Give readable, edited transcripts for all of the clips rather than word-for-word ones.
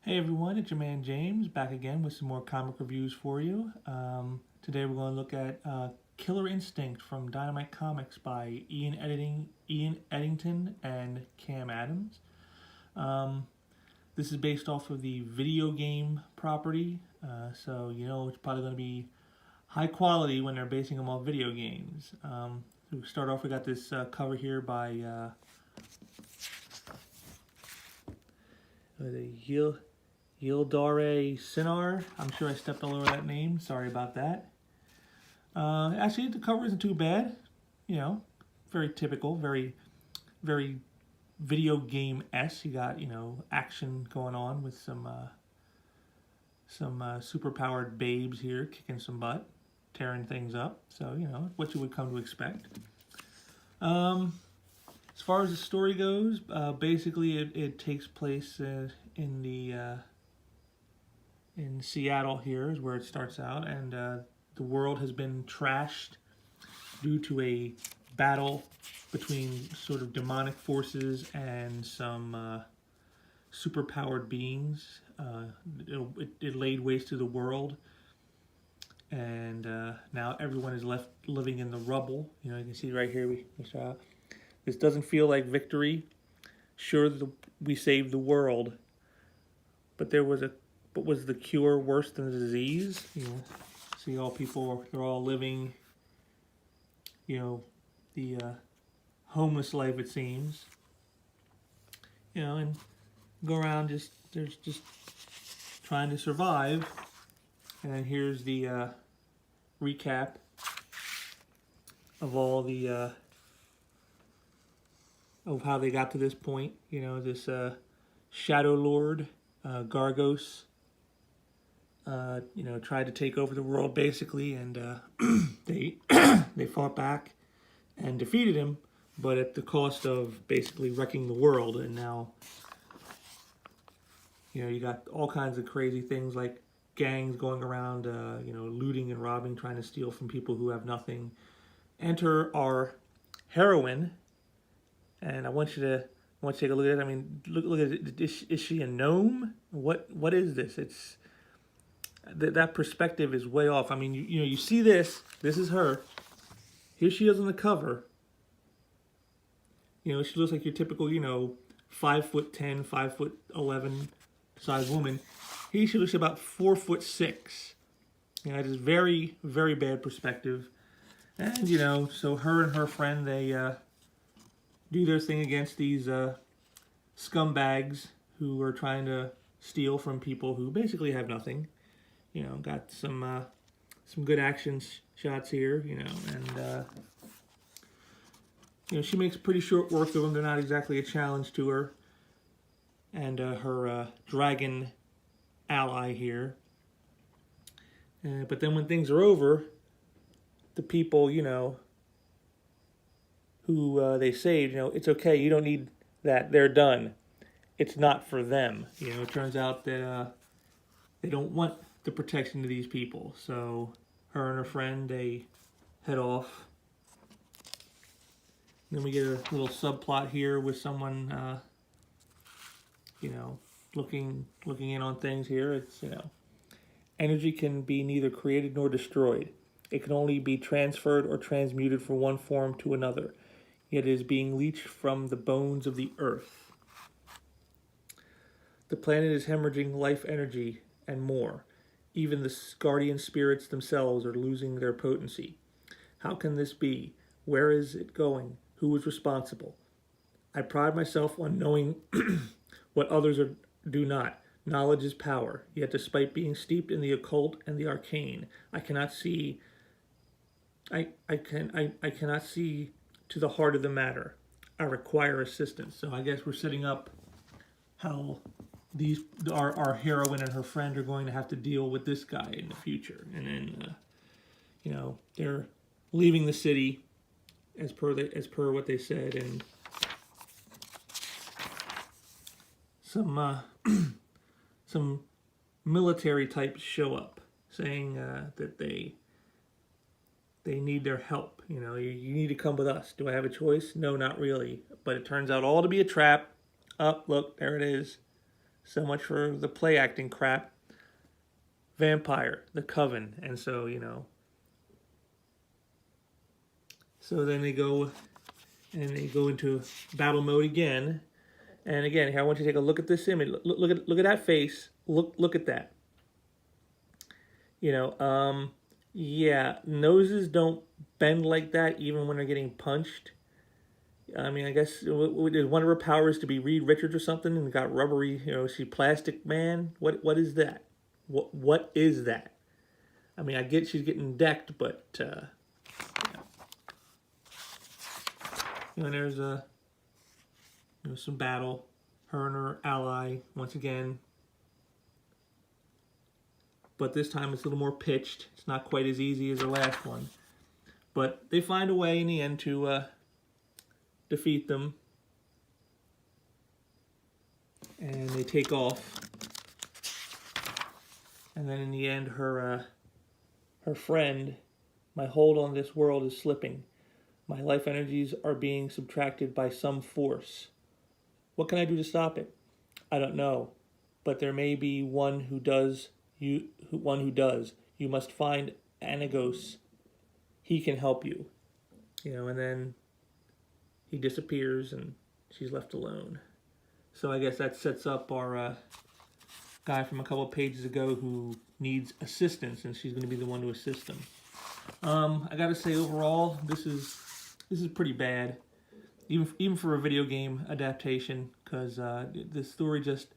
Hey everyone, it's your man James back again with some more comic reviews for you. Today we're going to look at Killer Instinct from Dynamite Comics by Ian Eddington and Cam Adams. Um, this is based off of the video game property, so you know it's probably going to be high quality when they're basing them off video games. To start off, we got this cover here by the Yildare Sinar. I'm sure I stepped all over that name. Sorry about that. Actually, the cover isn't too bad. You know, very typical, very video game-esque. You got, action going on with some super-powered babes here kicking some butt, tearing things up. So, what you would come to expect. As far as the story goes, basically it takes place in Seattle. Here is where it starts out, and the world has been trashed due to a battle between sort of demonic forces and some superpowered beings. It laid waste to the world, and now everyone is left living in the rubble. You can see right here we saw. This doesn't feel like victory. Sure, we saved the world, but was the cure worse than the disease? See all people, they're all living, the homeless life, it seems. And go around just trying to survive. And then here's the recap of all the of how they got to this point. This Shadow Lord, Gargos, tried to take over the world basically, and they they fought back and defeated him, but at the cost of basically wrecking the world. And now, you got all kinds of crazy things like gangs going around, looting and robbing, trying to steal from people who have nothing. Enter our heroine, and I want you to take a look at it. I mean, look at it. Is she a gnome? What is this? It's that perspective is way off. I mean, you see this. This is her. Here she is on the cover. She looks like your typical, 5'10", 5'11" size woman. Here she looks about 4'6". It is very, very bad perspective. And so her and her friend, they do their thing against these scumbags who are trying to steal from people who basically have nothing. Got some good action shots here, and she makes pretty short work of them. They're not exactly a challenge to her. And her dragon ally here. But then when things are over, the people, who they saved, it's okay, you don't need that, they're done. It's not for them. It turns out that they don't want the protection of these people. So her and her friend, they head off. Then we get a little subplot here with someone, looking in on things here. It's, energy can be neither created nor destroyed. It can only be transferred or transmuted from one form to another. Yet it is being leached from the bones of the earth. The planet is hemorrhaging life energy and more. Even the guardian spirits themselves are losing their potency. How can this be? Where is it going? Who is responsible? I pride myself on knowing what others do not. Knowledge is power. Yet despite being steeped in the occult and the arcane, I cannot see to the heart of the matter. I require assistance. So I guess we're setting up how our heroine and her friend are going to have to deal with this guy in the future. And then they're leaving the city as per what they said, and some military types show up saying that they need their help. You need to come with us. Do I have a choice? No, not really. But it turns out all to be a trap. Look, there it is. So much for the play acting crap. Vampire, the Coven, and so so then they go into battle mode again. And again, here I want you to take a look at this image. Look at that face. Look at that. Yeah, noses don't bend like that even when they're getting punched. I mean, I guess one of her powers to be Reed Richards or something, and got rubbery. She Plastic Man. What is that? What is that? I mean, I get she's getting decked, but there's some battle. Her and her ally once again, but this time it's a little more pitched. It's not quite as easy as the last one, but they find a way in the end to defeat them, and they take off. And then in the end, her friend, my hold on this world is slipping. My life energies are being subtracted by some force. What can I do to stop it? I don't know, but there may be one who does. One who does. You must find Anagos. He can help you. And then he disappears, and she's left alone. So I guess that sets up our guy from a couple of pages ago who needs assistance, and she's going to be the one to assist him. I gotta say, overall, this is pretty bad, even for a video game adaptation, because the story just,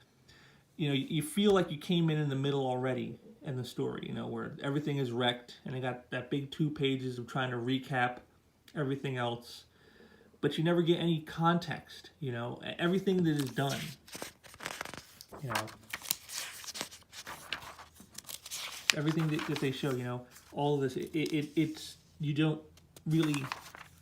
you feel like you came in the middle already in the story, where everything is wrecked, and they got that big 2 pages of trying to recap everything else, but you never get any context, everything that is done, everything that they show, all of this, it's you don't really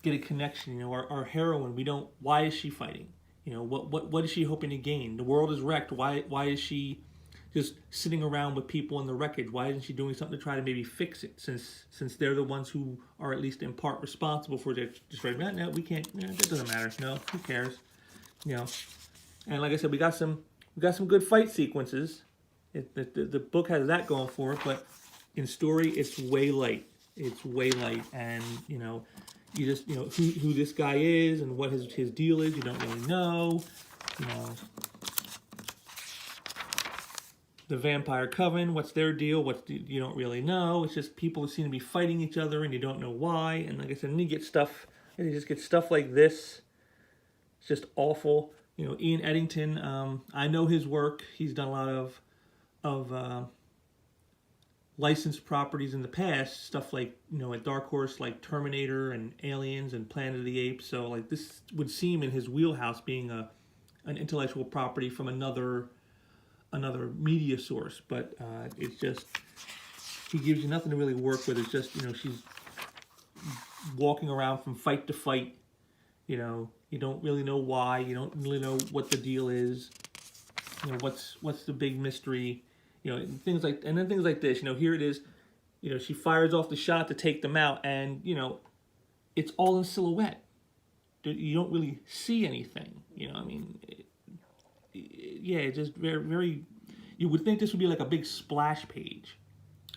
get a connection. Our heroine, why is she fighting? What is she hoping to gain? The world is wrecked. Why is she just sitting around with people in the wreckage? Why isn't she doing something to try to maybe fix it? Since they're the ones who are at least in part responsible for it. Just right now, we can't. That doesn't matter. No, who cares? And like I said, we got some good fight sequences. The book has that going for it, but in story, it's way light. It's way light, and you just who this guy is and what his deal is. You don't really know. The Vampire Coven, what's their deal? You don't really know. It's just people who seem to be fighting each other, and you don't know why. And like I said, then you get stuff. And you just get stuff like this. It's just awful. Ian Edginton. I know his work. He's done a lot of licensed properties in the past, stuff like at Dark Horse, like Terminator and Aliens and Planet of the Apes. So like this would seem in his wheelhouse, being an intellectual property from another media source. But it's just, he gives you nothing to really work with. It's just she's walking around from fight to fight. You don't really know why. You don't really know what the deal is. What's the big mystery. Things like this. Here it is. She fires off the shot to take them out, and it's all in silhouette. You don't really see anything. It's just very, very. You would think this would be like a big splash page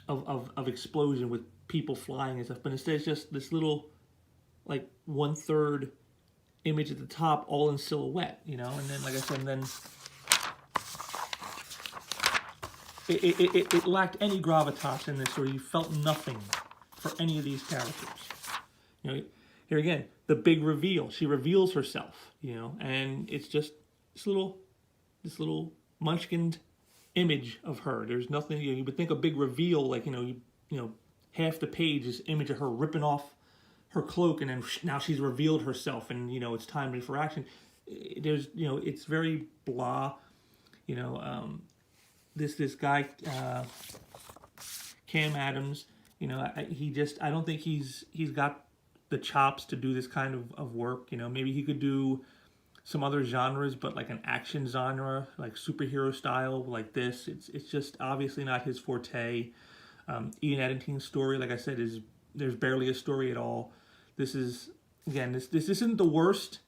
of explosion with people flying and stuff, but instead it's just this little, like 1/3 image at the top, all in silhouette. And then, like I said, It lacked any gravitas in this, or you felt nothing for any of these characters. Here again, the big reveal. She reveals herself, and it's just this little munchkin image of her. There's nothing. You would think a big reveal, like half the page is image of her ripping off her cloak, and then now she's revealed herself, and it's time for action. There's it's very blah. This guy, Cam Adams, I don't think he's got the chops to do this kind of work. Maybe he could do some other genres, but like an action genre, like superhero style, like this. It's just obviously not his forte. Ian Edginton's story, like I said, there's barely a story at all. This is, again, this isn't the worst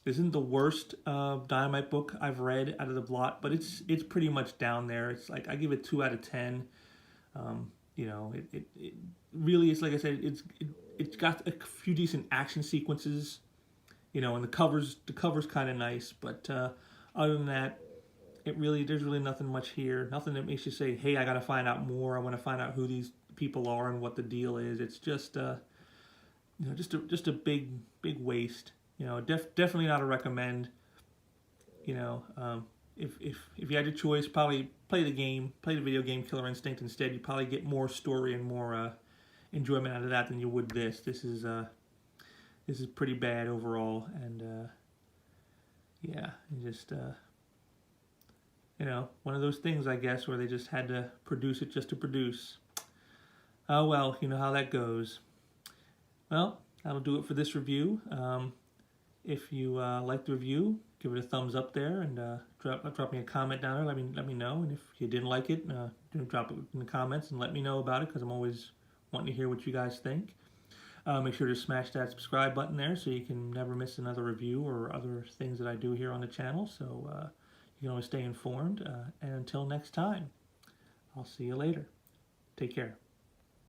This isn't the worst Dynamite book I've read out of the lot, but it's pretty much down there. It's like I give it 2 out of 10. You know, it really is, like I said, it's got a few decent action sequences, you know, and the cover's kind of nice, but other than that, there's really nothing much here. Nothing that makes you say, hey, I got to find out more. I want to find out who these people are and what the deal is. It's just you know, just a big waste. You know, definitely not a recommend. You know, if you had your choice, probably play the video game Killer Instinct instead. You probably get more story and more enjoyment out of that than you would this. This is pretty bad overall, and yeah, just you know, one of those things, I guess, where they just had to produce it just to produce. Oh well, you know how that goes. Well, that'll do it for this review. If you like the review, give it a thumbs up there, and drop me a comment down there. Let me know. And if you didn't like it, drop it in the comments and let me know about it, because I'm always wanting to hear what you guys think. Make sure to smash that subscribe button there so you can never miss another review or other things that I do here on the channel. So you can always stay informed. And until next time, I'll see you later. Take care.